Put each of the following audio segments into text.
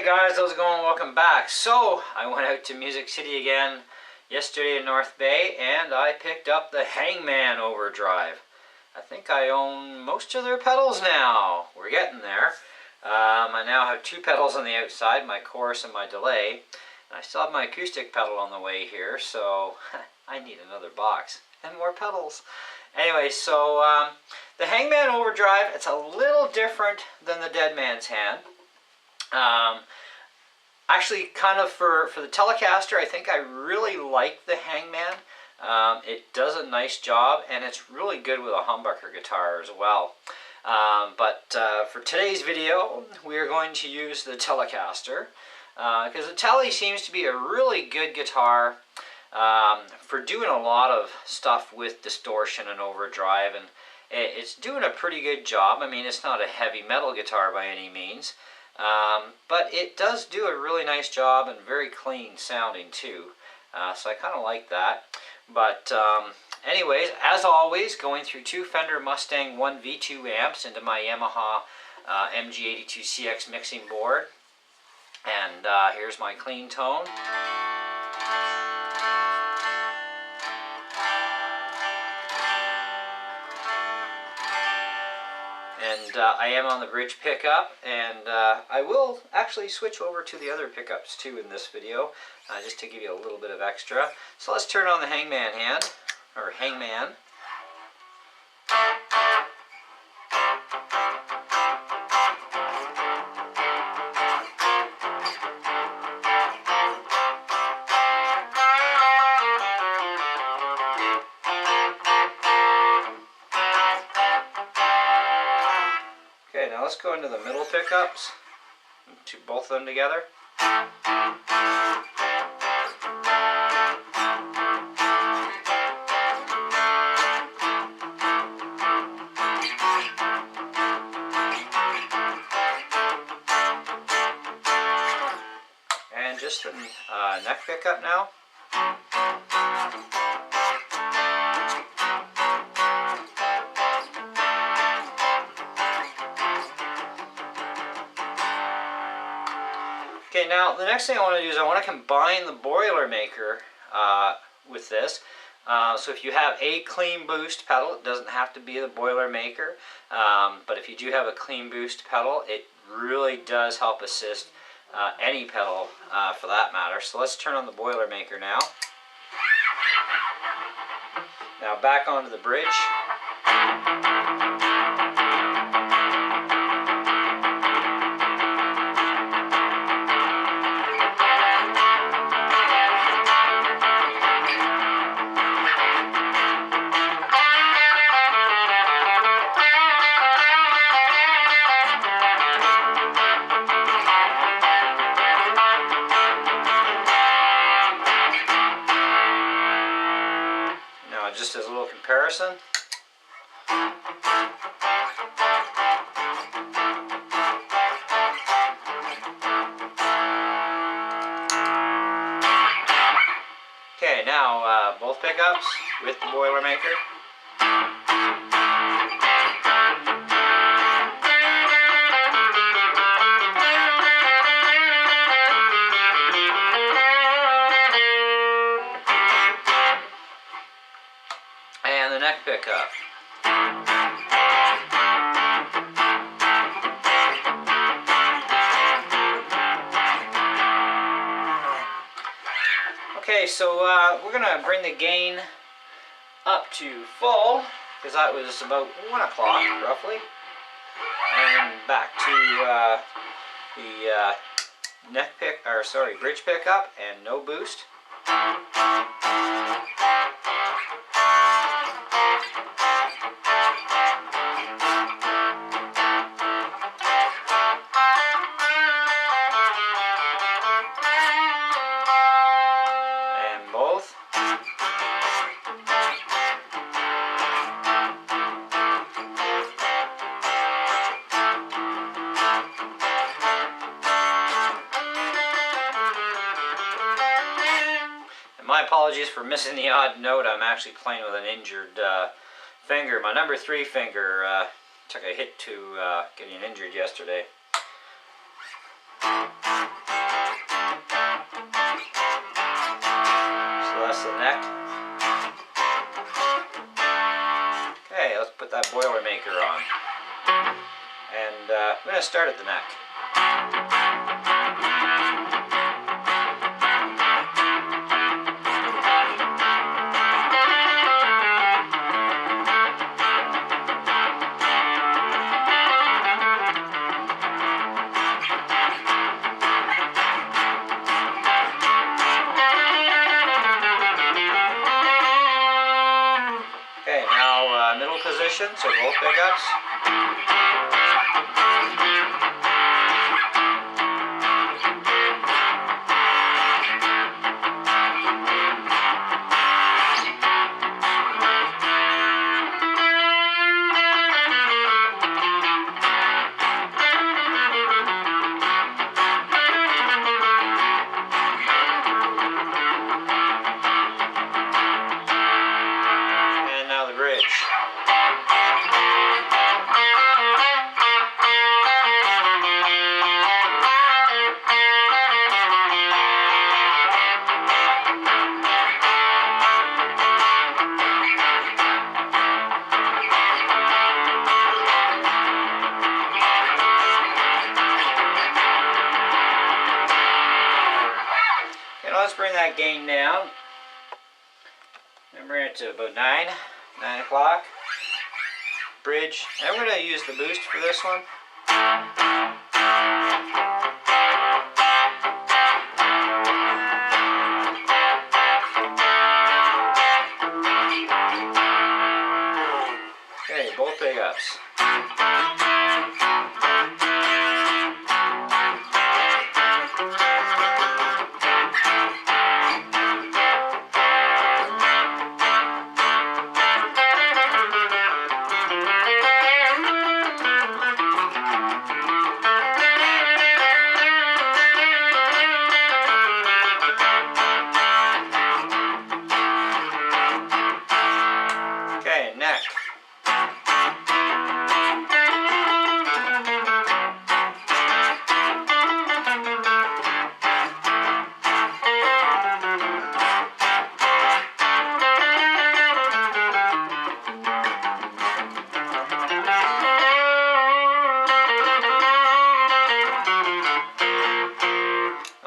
guys, how's it going? Welcome back. So, I went out to Music City again yesterday in North Bay and I picked up the Hangman Overdrive. I think I own most of their pedals now. We're getting there. I now have two pedals on the outside, my chorus and my delay. And I still have my acoustic pedal on the way here, so I need another box and more pedals. Anyway, so the Hangman Overdrive, it's a little different than the Dead Man's Hand. Actually, kind of for the Telecaster, I think I really like the Hangman. It does a nice job, and it's really good with a humbucker guitar as well. But for today's video, we are going to use the Telecaster, because the Tele seems to be a really good guitar for doing a lot of stuff with distortion and overdrive, and it's doing a pretty good job. I mean, it's not a heavy metal guitar by any means. But it does do a really nice job and very clean sounding too, so I kind of like that. But anyways, as always, going through two Fender Mustang 1 V2 amps into my Yamaha MG82CX mixing board, and here's my clean tone. And I am on the bridge pickup, and I will actually switch over to the other pickups too in this video, just to give you a little bit of extra. So let's turn on the Hangman hand, or Hangman. Okay, now let's go into the middle pickups, to both of them together. And just the neck pickup now. Okay, now the next thing I want to do is I want to combine the Boilermaker with this. So if you have a clean boost pedal, it doesn't have to be the Boilermaker, but if you do have a clean boost pedal, it really does help assist any pedal for that matter. So let's turn on the Boilermaker now. Now back onto the bridge. Just as a little comparison. Okay, now both pickups with the Boilermaker. And the neck pickup. Okay, so we're going to bring the gain up to full, because that was about 1 o'clock roughly. And back to the bridge pickup and no boost. My apologies for missing the odd note. I'm actually playing with an injured finger. My number 3 finger took a hit to getting injured yesterday. adjust the neck. Okay, let's put that Boilermaker on. And I'm going to start at the neck. Okay, now middle position, so both pickups. And now the bridge. Okay, now let's bring that gain down. And bring it to about 9 o'clock. Bridge. And we're going to use the boost for this one. Okay, both pickups. Okay, neck.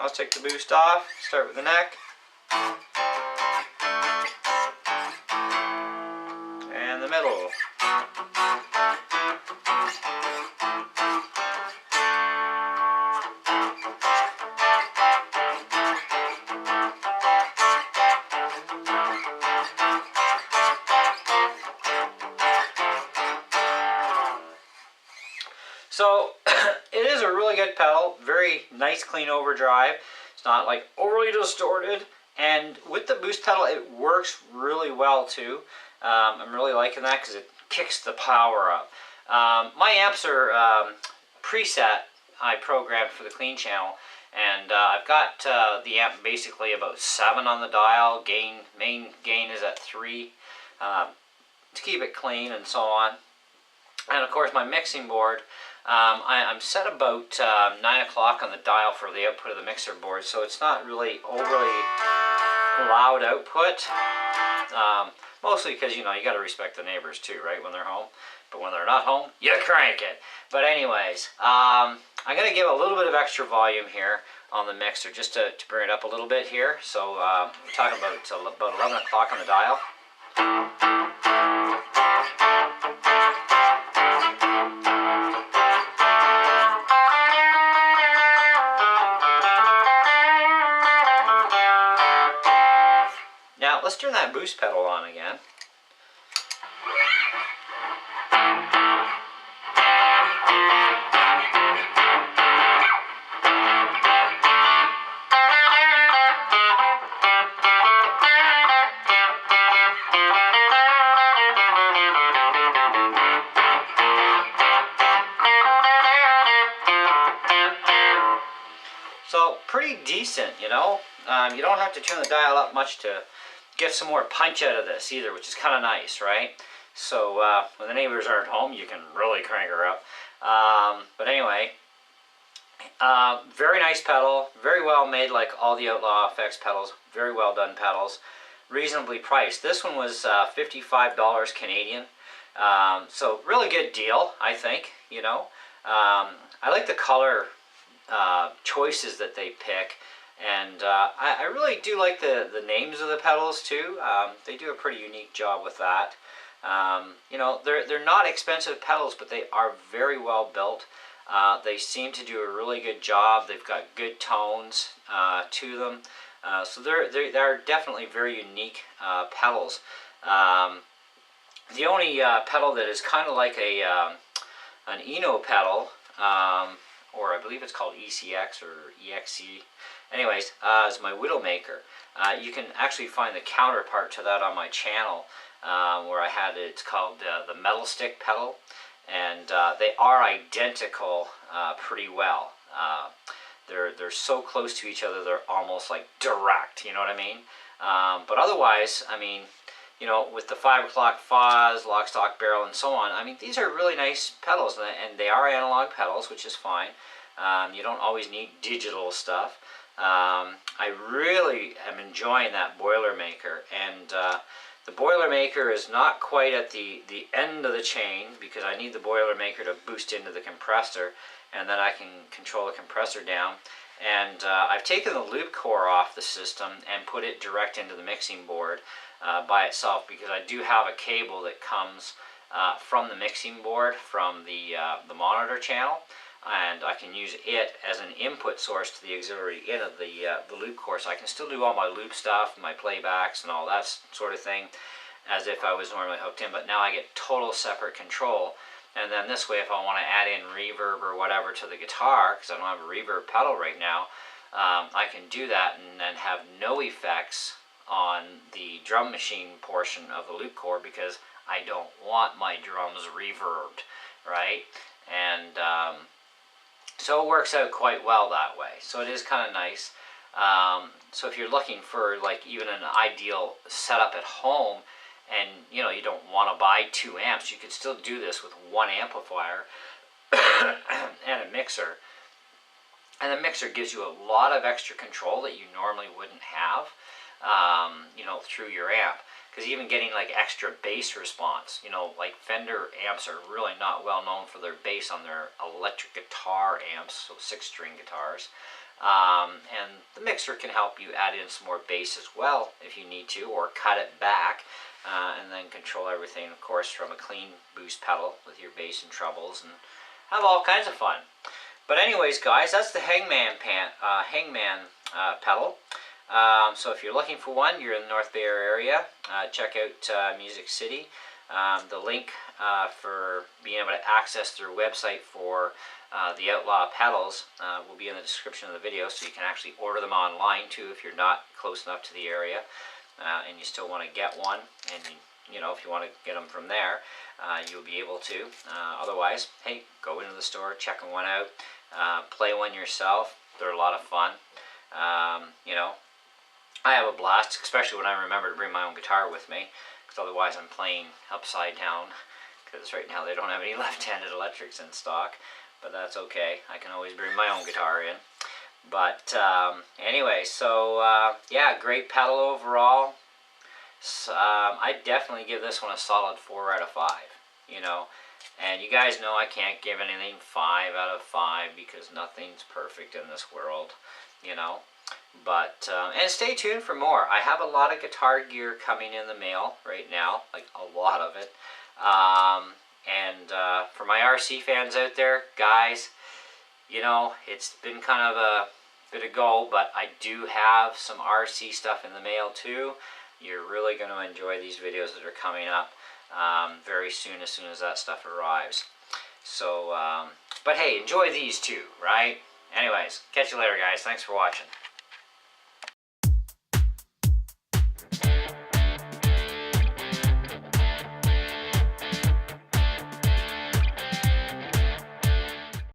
Let's take the boost off, start with the neck. And the middle. So it is a really good pedal, very nice clean overdrive. It's not like overly distorted, and with the boost pedal it works really well too. I'm really liking that because it kicks the power up. My amps are preset, I programmed for the clean channel, and I've got the amp basically about 7 on the dial. Main gain is at 3 to keep it clean and so on. And of course my mixing board, I'm set about 9 o'clock on the dial for the output of the mixer board, so it's not really overly loud output. Mostly because, you know, you got to respect the neighbors too, right, when they're home. But when they're not home, you crank it. But anyways, I'm going to give a little bit of extra volume here on the mixer just to bring it up a little bit here. So we're talking about 11 o'clock on the dial. Now let's turn that boost pedal on again. So pretty decent, you know. You don't have to turn the dial up much to get some more punch out of this either, which is kind of nice, right? So when the neighbors aren't home, you can really crank her up. But anyway, very nice pedal, very well made, like all the Outlaw FX pedals. Very well done pedals. reasonably priced. This one was $55 Canadian. So really good deal, I think, you know. I like the color choices that they pick, and I really do like the names of the pedals too. They do a pretty unique job with that. You know, they're not expensive pedals, but they are very well built. They seem to do a really good job. They've got good tones to them. So they're definitely very unique pedals. The only pedal that is kind of like an Eno pedal, or I believe it's called ECX or EXC. Anyways, is my Widowmaker. You can actually find the counterpart to that on my channel, where I had it. It's called the Metal Stick pedal, and they are identical pretty well. They're so close to each other, they're almost like direct, you know what I mean? But otherwise, I mean, you know, with the 5 o'clock fuzz, lock, stock, barrel, and so on, I mean, these are really nice pedals, and they are analog pedals, which is fine. You don't always need digital stuff. I really am enjoying that Boilermaker, and the Boilermaker is not quite at the end of the chain, because I need the Boilermaker to boost into the compressor, and then I can control the compressor down. And I've taken the loop core off the system and put it direct into the mixing board by itself, because I do have a cable that comes from the mixing board from the monitor channel, and I can use it as an input source to the auxiliary in of the loop core, so I can still do all my loop stuff, my playbacks and all that sort of thing as if I was normally hooked in, but now I get total separate control. And then this way, if I want to add in reverb or whatever to the guitar, because I don't have a reverb pedal right now, I can do that and then have no effects on the drum machine portion of the loop core, because I don't want my drums reverbed, right? And so it works out quite well that way. So it is kind of nice. So if you're looking for like even an ideal setup at home, and you know you don't want to buy 2 amps, you could still do this with 1 amplifier and a mixer. And the mixer gives you a lot of extra control that you normally wouldn't have, you know, through your amp. Because even getting like extra bass response, you know, like Fender amps are really not well known for their bass on their electric guitar amps, so 6-string guitars. And the mixer can help you add in some more bass as well if you need to, or cut it back, and then control everything, of course, from a clean boost pedal with your bass and trebles, and have all kinds of fun. But anyways, guys, that's the Hangman pedal. So if you're looking for one, you're in the North Bay area, check out Music City. The link for being able to access their website for the Outlaw pedals will be in the description of the video, so you can actually order them online too if you're not close enough to the area and you still want to get one. And you know, if you want to get them from there, you'll be able to. Otherwise, hey, go into the store, check one out, play one yourself. They're a lot of fun. You know, I have a blast, especially when I remember to bring my own guitar with me, because otherwise I'm playing upside down, because right now they don't have any left-handed electrics in stock, but that's okay. I can always bring my own guitar in. But anyway, so yeah, great pedal overall. I definitely give this one a solid 4 out of 5, you know. And you guys know I can't give anything 5 out of 5 because nothing's perfect in this world, you know. But, and stay tuned for more. I have a lot of guitar gear coming in the mail right now, like a lot of it. And for my RC fans out there, guys, you know, it's been kind of a bit of go, but I do have some RC stuff in the mail too. You're really going to enjoy these videos that are coming up very soon as that stuff arrives. So, but hey, enjoy these too, right? Anyways, catch you later, guys. Thanks for watching.